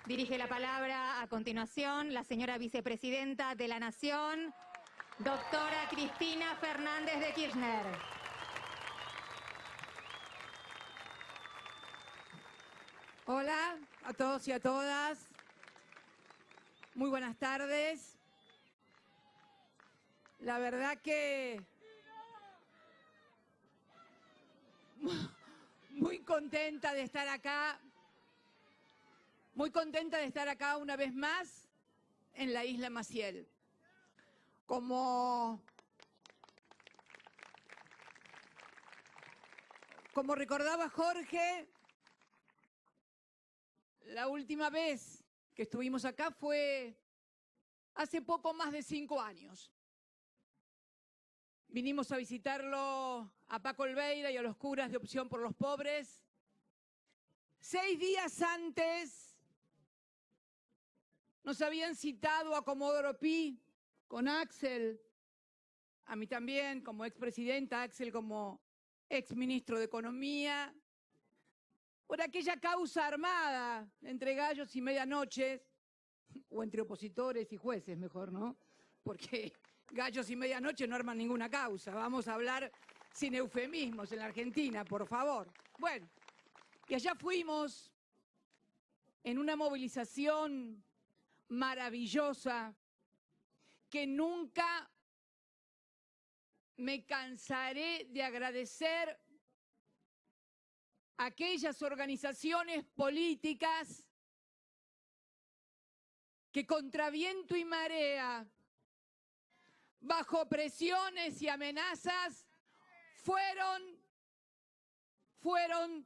Dirige la palabra a continuación la señora vicepresidenta de la Nación, doctora Cristina Fernández de Kirchner. Hola a todos y a todas. Muy buenas tardes. La verdad que muy contenta de estar acá. Muy contenta de estar acá una vez más en la Isla Maciel. Como recordaba Jorge, la última vez que estuvimos acá fue hace poco más de 5 años. Vinimos a visitarlo a Paco Olveira y a los curas de Opción por los Pobres. 6 días antes nos habían citado a Comodoro Pi con Axel, a mí también como expresidenta, Axel como exministro de Economía, por aquella causa armada entre gallos y medianoches, o entre opositores y jueces, mejor, ¿no? Porque gallos y medianoche no arman ninguna causa. Vamos a hablar sin eufemismos en la Argentina, por favor. Bueno, y allá fuimos en una movilización maravillosa que nunca me cansaré de agradecer a aquellas organizaciones políticas que contra viento y marea, bajo presiones y amenazas, fueron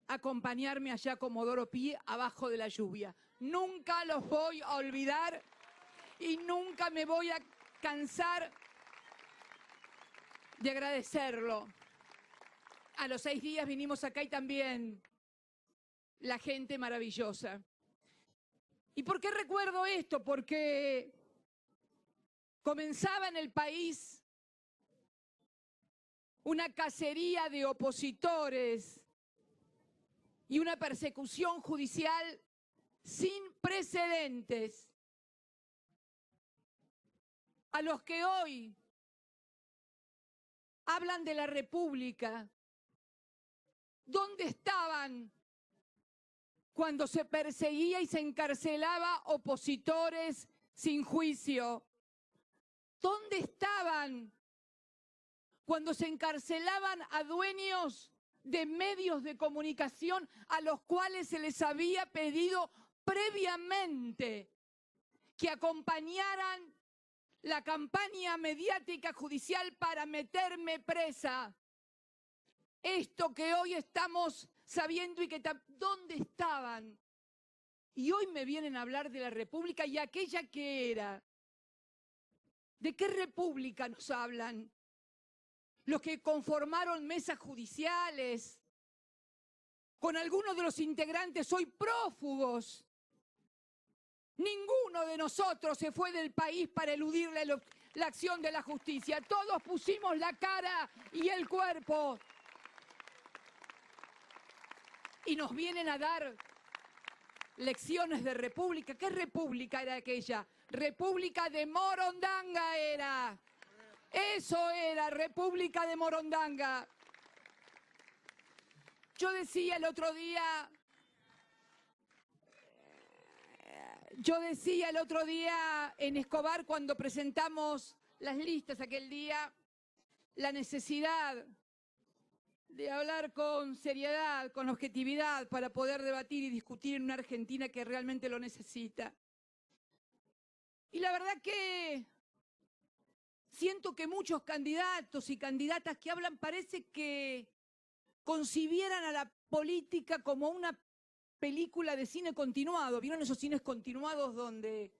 a acompañarme allá a Comodoro Pi abajo de la lluvia. Nunca los voy a olvidar y nunca me voy a cansar de agradecerlo. A los 6 días vinimos acá y también la gente maravillosa. ¿Y por qué recuerdo esto? Porque comenzaba en el país una cacería de opositores y una persecución judicial sin precedentes, a los que hoy hablan de la República. ¿Dónde estaban cuando se perseguía y se encarcelaba opositores sin juicio? ¿Dónde estaban cuando se encarcelaban a dueños de medios de comunicación a los cuales se les había pedido previamente que acompañaran la campaña mediática judicial para meterme presa? Esto que hoy estamos sabiendo y que ¿dónde estaban? Y hoy me vienen a hablar de la República y aquella que era. ¿De qué República nos hablan? Los que conformaron mesas judiciales, con algunos de los integrantes hoy prófugos. Ninguno de nosotros se fue del país para eludir la acción de la justicia. Todos pusimos la cara y el cuerpo. Y nos vienen a dar lecciones de república. ¿Qué república era aquella? República de Morondanga era. Eso era, República de Morondanga. Yo decía el otro día en Escobar, cuando presentamos las listas aquel día, la necesidad de hablar con seriedad, con objetividad, para poder debatir y discutir en una Argentina que realmente lo necesita. Y la verdad que siento que muchos candidatos y candidatas que hablan parece que concibieran a la política como una película de cine continuado. ¿Vieron esos cines continuados donde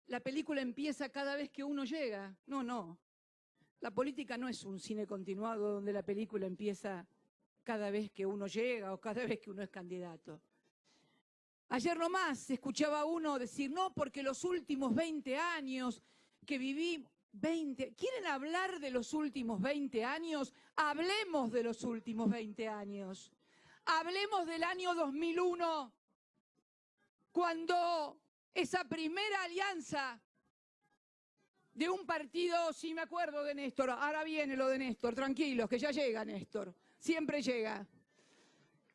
la película empieza cada vez que uno llega? No, no. La política no es un cine continuado donde la película empieza cada vez que uno llega o cada vez que uno es candidato. Ayer nomás escuchaba a uno decir, no, porque los últimos 20 años que viví, 20, ¿quieren hablar de los últimos 20 años? Hablemos de los últimos 20 años. Hablemos del año 2001, cuando esa primera alianza de un partido, sí me acuerdo de Néstor, ahora viene lo de Néstor, tranquilos, que ya llega Néstor, siempre llega.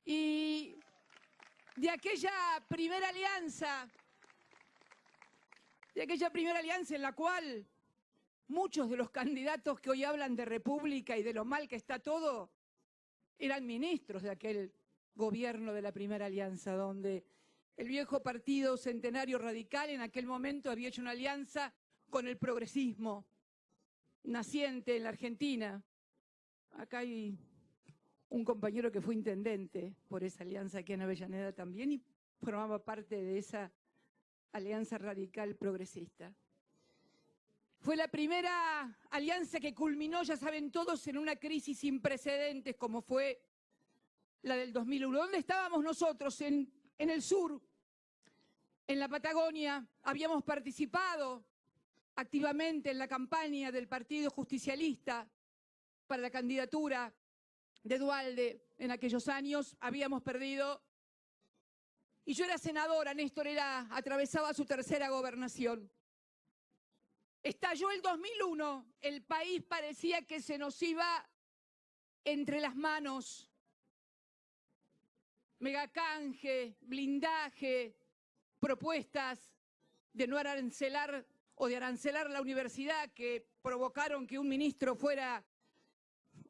Y de aquella primera alianza en la cual muchos de los candidatos que hoy hablan de república y de lo mal que está todo, eran ministros de aquel gobierno de la primera alianza, donde el viejo partido Centenario Radical en aquel momento había hecho una alianza con el progresismo naciente en la Argentina. Acá hay un compañero que fue intendente por esa alianza aquí en Avellaneda también y formaba parte de esa alianza radical progresista. Fue la primera alianza que culminó, ya saben todos, en una crisis sin precedentes como fue la del 2001. ¿Dónde estábamos nosotros? En el sur, en la Patagonia. Habíamos participado activamente en la campaña del Partido Justicialista para la candidatura de Duhalde en aquellos años. Habíamos perdido. Y yo era senadora, Néstor atravesaba su tercera gobernación. Estalló el 2001, el país parecía que se nos iba entre las manos. Megacanje, blindaje, propuestas de no arancelar o de arancelar la universidad que provocaron que un ministro fuera,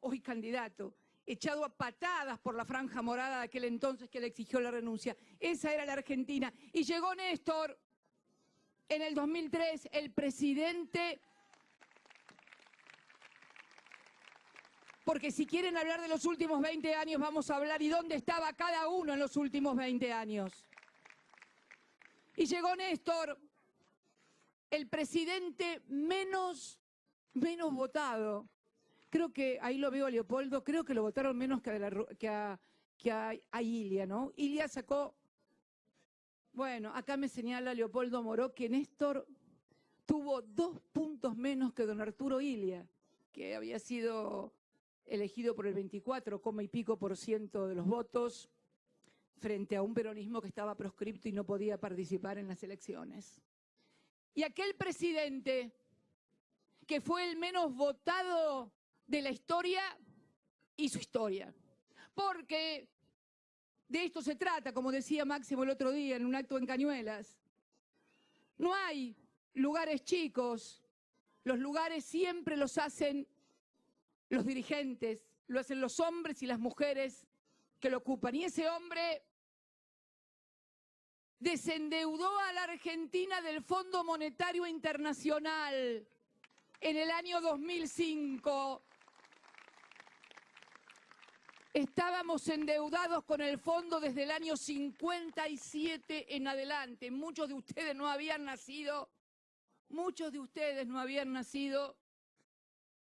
hoy candidato, echado a patadas por la franja morada de aquel entonces que le exigió la renuncia. Esa era la Argentina. Y llegó Néstor en el 2003, el presidente. Porque si quieren hablar de los últimos 20 años, vamos a hablar y dónde estaba cada uno en los últimos 20 años. Y llegó Néstor, el presidente menos votado. Creo que, ahí lo veo a Leopoldo, creo que lo votaron menos que a Ilia, ¿no? Ilia sacó, bueno, acá me señala Leopoldo Moró que Néstor tuvo 2 puntos menos que don Arturo Ilia, que había sido elegido por el 24, y pico % de los votos, frente a un peronismo que estaba proscripto y no podía participar en las elecciones. Y aquel presidente, que fue el menos votado de la historia, hizo historia. Porque de esto se trata, como decía Máximo el otro día en un acto en Cañuelas. No hay lugares chicos, los lugares siempre los hacen los dirigentes, lo hacen los hombres y las mujeres que lo ocupan. Y ese hombre desendeudó a la Argentina del Fondo Monetario Internacional en el año 2005. Estábamos endeudados con el fondo desde el año 57 en adelante. Muchos de ustedes no habían nacido,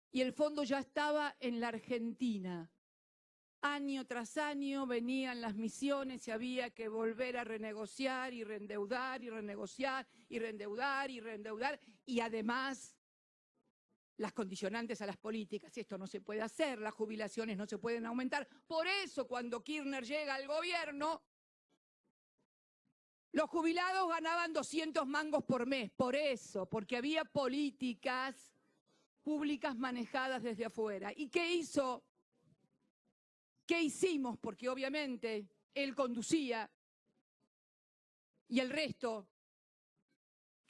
y el fondo ya estaba en la Argentina. Año tras año venían las misiones y había que volver a renegociar y reendeudar y renegociar y reendeudar y reendeudar. Y además, las condicionantes a las políticas. Esto no se puede hacer, las jubilaciones no se pueden aumentar. Por eso, cuando Kirchner llega al gobierno, los jubilados ganaban 200 mangos por mes. Por eso, porque había políticas públicas manejadas desde afuera. ¿Y qué hizo? ¿Qué hicimos? Porque obviamente él conducía y el resto,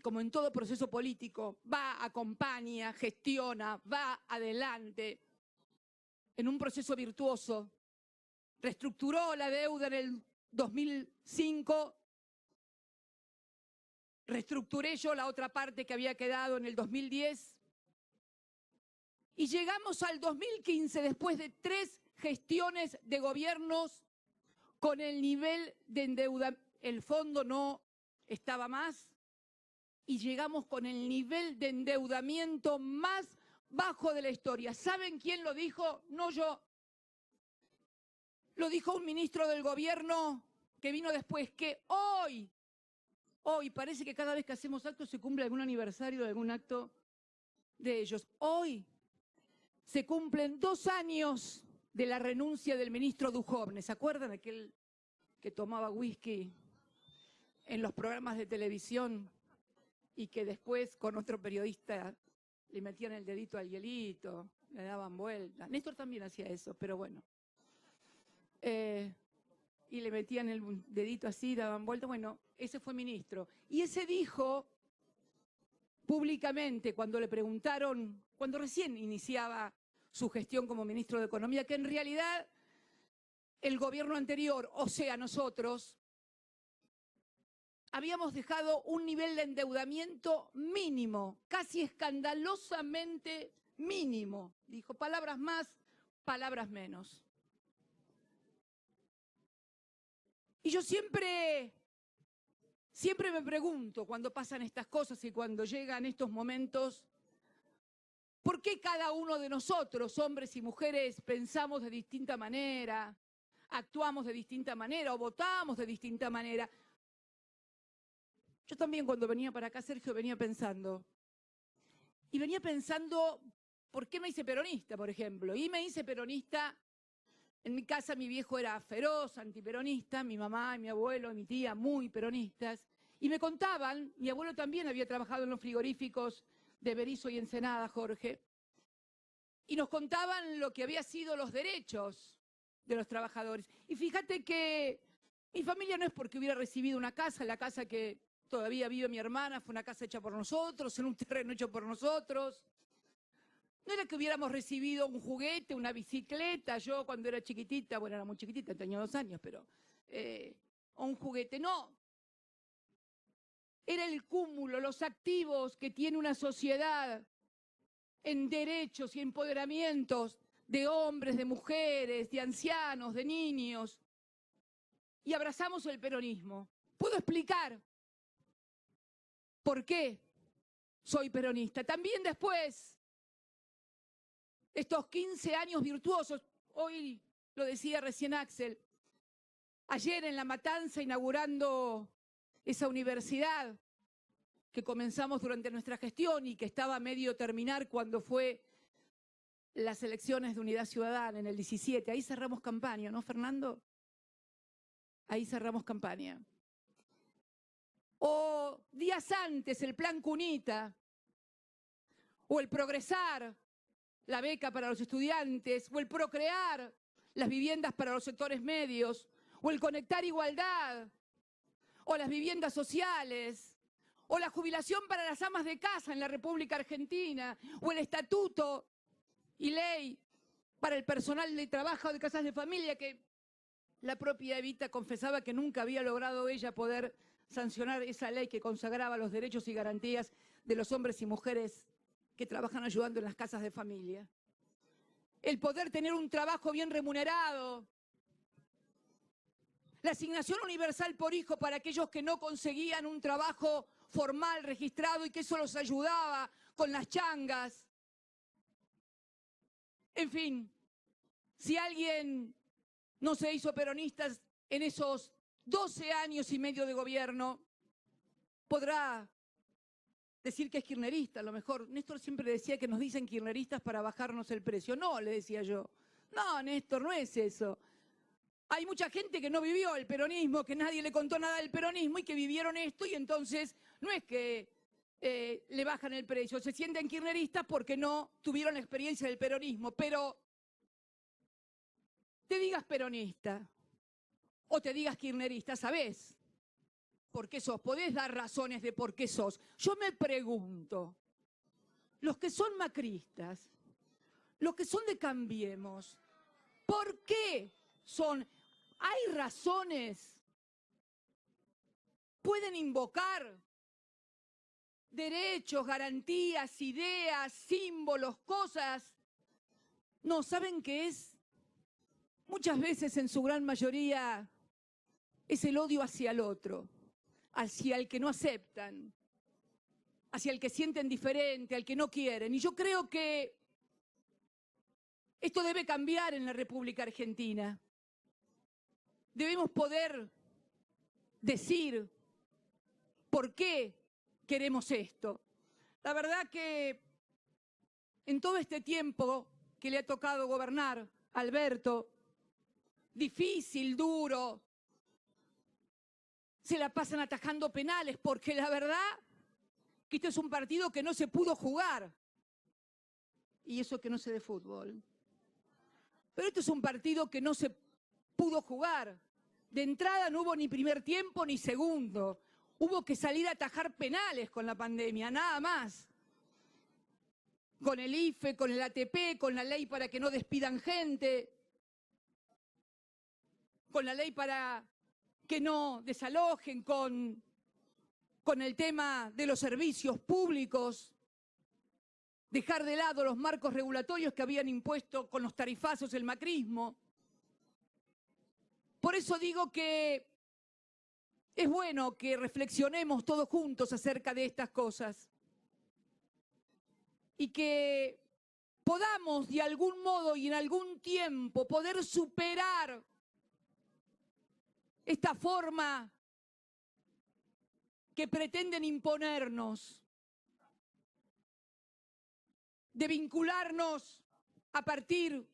como en todo proceso político, va, acompaña, gestiona, va adelante en un proceso virtuoso. Reestructuró la deuda en el 2005, reestructuré yo la otra parte que había quedado en el 2010 y llegamos al 2015 después de 3 gestiones de gobiernos con el nivel de endeudamiento. El fondo no estaba más y llegamos con el nivel de endeudamiento más bajo de la historia. ¿Saben quién lo dijo? No yo. Lo dijo un ministro del gobierno que vino después, que hoy parece que cada vez que hacemos actos se cumple algún aniversario de algún acto de ellos. Hoy se cumplen 2 años de la renuncia del ministro Duhovne. ¿Se acuerdan? Aquel que tomaba whisky en los programas de televisión y que después con otro periodista le metían el dedito al hielito, le daban vuelta. Néstor también hacía eso, pero bueno. Y le metían el dedito así, daban vuelta. Bueno, ese fue ministro. Y ese dijo públicamente, cuando le preguntaron, cuando recién iniciaba su gestión como ministro de Economía, que en realidad el gobierno anterior, o sea, nosotros, habíamos dejado un nivel de endeudamiento mínimo, casi escandalosamente mínimo. Dijo, palabras más, palabras menos. Y yo siempre me pregunto cuando pasan estas cosas y cuando llegan estos momentos, ¿por qué cada uno de nosotros, hombres y mujeres, pensamos de distinta manera, actuamos de distinta manera o votamos de distinta manera? Yo también cuando venía para acá, Sergio, venía pensando, ¿por qué me hice peronista, por ejemplo? Y me hice peronista. En mi casa mi viejo era feroz, antiperonista, mi mamá y mi abuelo y mi tía muy peronistas. Y me contaban, mi abuelo también había trabajado en los frigoríficos de Berisso y Ensenada, Jorge, y nos contaban lo que había sido los derechos de los trabajadores. Y fíjate que mi familia no es porque hubiera recibido una casa, la casa que todavía vive mi hermana fue una casa hecha por nosotros, en un terreno hecho por nosotros. No era que hubiéramos recibido un juguete, una bicicleta, yo cuando era chiquitita, bueno, era muy chiquitita, tenía 2 años, pero, o un juguete, no. Era el cúmulo, los activos que tiene una sociedad en derechos y empoderamientos de hombres, de mujeres, de ancianos, de niños. Y abrazamos el peronismo. ¿Puedo explicar por qué soy peronista? También después estos 15 años virtuosos, hoy lo decía recién Axel, ayer en La Matanza inaugurando esa universidad que comenzamos durante nuestra gestión y que estaba a medio terminar cuando fue las elecciones de Unidad Ciudadana en el 17. Ahí cerramos campaña, ¿no, Fernando? Ahí cerramos campaña. O días antes el Plan Cunita, o el Progresar, la beca para los estudiantes, o el Procrear, las viviendas para los sectores medios, o el Conectar Igualdad, o las viviendas sociales, o la jubilación para las amas de casa en la República Argentina, o el estatuto y ley para el personal de trabajo de casas de familia, que la propia Evita confesaba que nunca había logrado ella poder sancionar esa ley que consagraba los derechos y garantías de los hombres y mujeres que trabajan ayudando en las casas de familia. El poder tener un trabajo bien remunerado, la asignación universal por hijo para aquellos que no conseguían un trabajo formal, registrado, y que eso los ayudaba con las changas. En fin, si alguien no se hizo peronista en esos 12 años y medio de gobierno, podrá decir que es kirchnerista. A lo mejor Néstor siempre decía que nos dicen kirchneristas para bajarnos el precio. No, le decía yo. No, Néstor, no es eso. Hay mucha gente que no vivió el peronismo, que nadie le contó nada del peronismo y que vivieron esto, y entonces no es que le bajan el precio, se sienten kirchneristas porque no tuvieron la experiencia del peronismo. Pero te digas peronista o te digas kirchnerista, ¿sabés por qué sos? Podés dar razones de por qué sos. Yo me pregunto, los que son macristas, los que son de Cambiemos, ¿por qué son? ¿Hay razones? ¿Pueden invocar derechos, garantías, ideas, símbolos, cosas? No, ¿saben qué es? Muchas veces, en su gran mayoría, es el odio hacia el otro, hacia el que no aceptan, hacia el que sienten diferente, al que no quieren. Y yo creo que esto debe cambiar en la República Argentina. Debemos poder decir por qué queremos esto. La verdad que en todo este tiempo que le ha tocado gobernar Alberto, difícil, duro, se la pasan atajando penales, porque la verdad que este es un partido que no se pudo jugar. Y eso que no sé de fútbol. Pero esto es un partido que no se pudo jugar. De entrada no hubo ni primer tiempo ni segundo. Hubo que salir a atajar penales con la pandemia, nada más. Con el IFE, con el ATP, con la ley para que no despidan gente, con la ley para que no desalojen, con el tema de los servicios públicos, dejar de lado los marcos regulatorios que habían impuesto con los tarifazos el macrismo. Por eso digo que es bueno que reflexionemos todos juntos acerca de estas cosas y que podamos de algún modo y en algún tiempo poder superar esta forma que pretenden imponernos de vincularnos a partir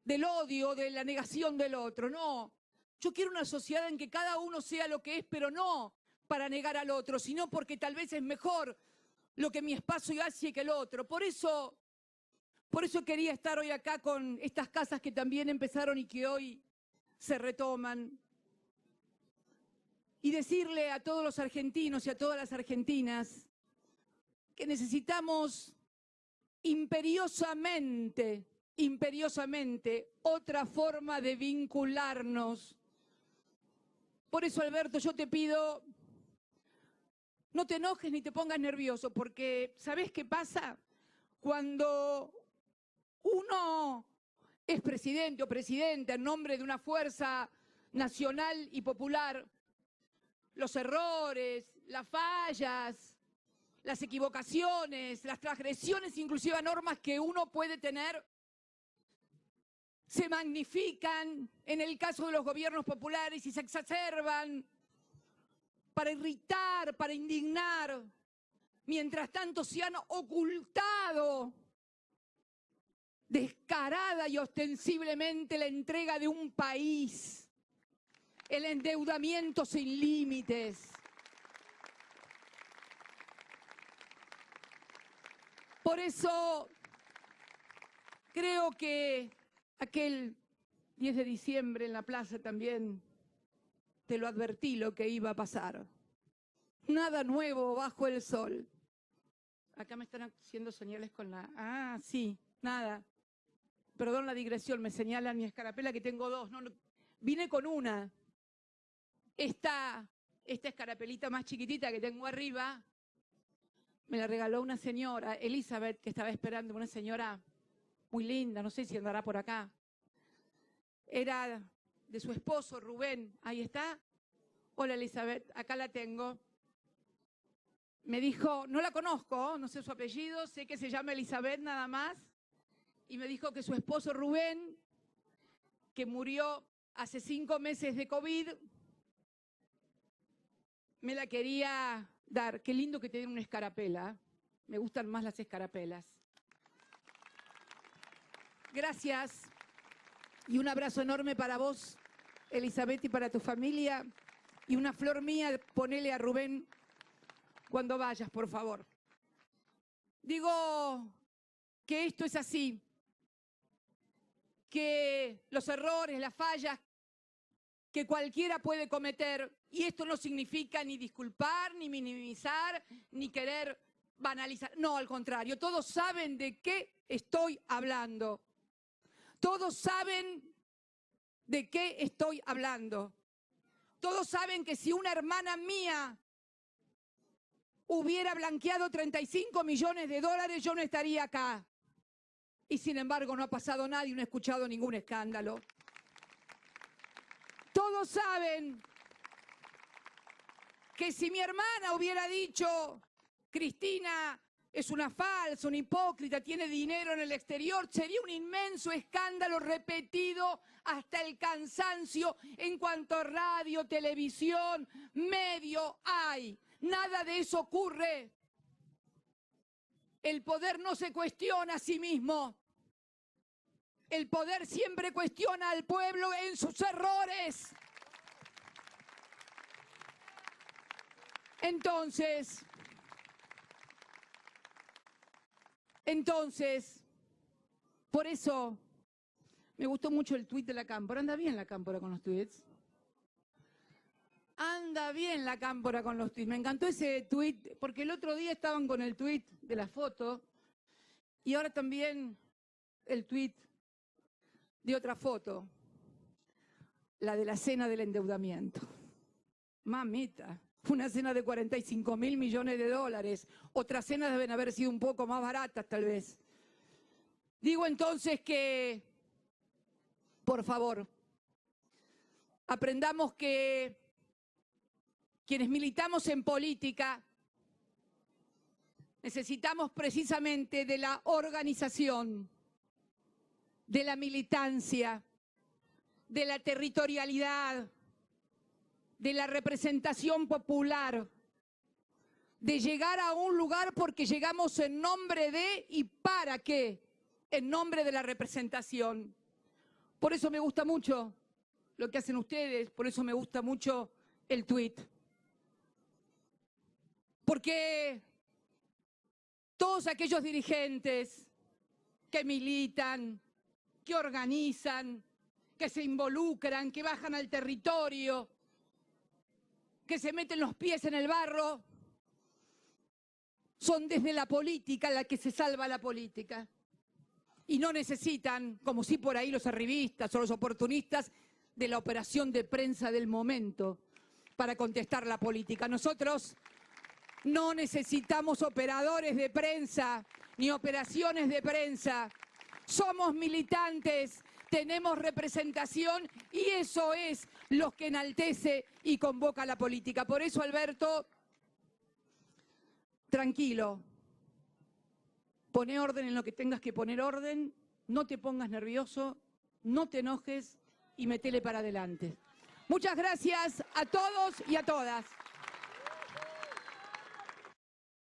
del odio, de la negación del otro. No, yo quiero una sociedad en que cada uno sea lo que es, pero no para negar al otro, sino porque tal vez es mejor lo que mi espacio hace que el otro. Por eso quería estar hoy acá con estas casas que también empezaron y que hoy se retoman. Y decirle a todos los argentinos y a todas las argentinas que necesitamos imperiosamente otra forma de vincularnos. Por eso, Alberto, yo te pido, no te enojes ni te pongas nervioso, porque ¿sabés qué pasa? Cuando uno es presidente o presidenta en nombre de una fuerza nacional y popular, los errores, las fallas, las equivocaciones, las transgresiones inclusive a normas que uno puede tener, se magnifican en el caso de los gobiernos populares y se exacerban para irritar, para indignar. Mientras tanto se han ocultado descarada y ostensiblemente la entrega de un país, el endeudamiento sin límites. Por eso creo que aquel 10 de diciembre en la plaza también te lo advertí lo que iba a pasar. Nada nuevo bajo el sol. Acá me están haciendo señales con la... Ah, sí, nada. Perdón la digresión, me señalan mi escarapela que tengo dos. No, vine con una. Esta escarapelita más chiquitita que tengo arriba me la regaló una señora, Elizabeth, que estaba esperando, una señora muy linda, no sé si andará por acá. Era de su esposo, Rubén. Ahí está. Hola, Elizabeth, acá la tengo. Me dijo, no la conozco, no sé su apellido, sé que se llama Elizabeth nada más. Y me dijo que su esposo, Rubén, que murió hace 5 meses de COVID, me la quería dar. Qué lindo que te den una escarapela. Me gustan más las escarapelas. Gracias. Y un abrazo enorme para vos, Elizabeth, y para tu familia. Y una flor mía, ponele a Rubén cuando vayas, por favor. Digo que esto es así. Que los errores, las fallas que cualquiera puede cometer, y esto no significa ni disculpar, ni minimizar, ni querer banalizar. No, al contrario, todos saben de qué estoy hablando. Todos saben de qué estoy hablando. Todos saben que si una hermana mía hubiera blanqueado 35 millones de dólares, yo no estaría acá. Y sin embargo no ha pasado nada y no he escuchado ningún escándalo. Todos saben que si mi hermana hubiera dicho, Cristina es una falsa, una hipócrita, tiene dinero en el exterior, sería un inmenso escándalo repetido hasta el cansancio en cuanto a radio, televisión, medio hay. Nada de eso ocurre. El poder no se cuestiona a sí mismo. El poder siempre cuestiona al pueblo en sus errores. Entonces, por eso me gustó mucho el tuit de la Cámpora. Anda bien la Cámpora con los tuits. Anda bien la Cámpora con los tuits. Me encantó ese tuit, porque el otro día estaban con el tuit de la foto y ahora también el tuit de otra foto, la de la cena del endeudamiento. Mamita, una cena de 45.000 millones de dólares. Otras cenas deben haber sido un poco más baratas, tal vez. Digo entonces que, por favor, aprendamos que quienes militamos en política necesitamos precisamente de la organización, de la militancia, de la territorialidad, de la representación popular, de llegar a un lugar porque llegamos en nombre de y para qué, en nombre de la representación. Por eso me gusta mucho lo que hacen ustedes, por eso me gusta mucho el tuit. Porque todos aquellos dirigentes que militan, que organizan, que se involucran, que bajan al territorio, que se meten los pies en el barro, son desde la política la que se salva la política. Y no necesitan, como sí por ahí los arribistas o los oportunistas, de la operación de prensa del momento para contestar la política. Nosotros no necesitamos operadores de prensa ni operaciones de prensa. Somos militantes, tenemos representación y eso es lo que enaltece y convoca a la política. Por eso, Alberto, tranquilo, poné orden en lo que tengas que poner orden, no te pongas nervioso, no te enojes y metele para adelante. Muchas gracias a todos y a todas.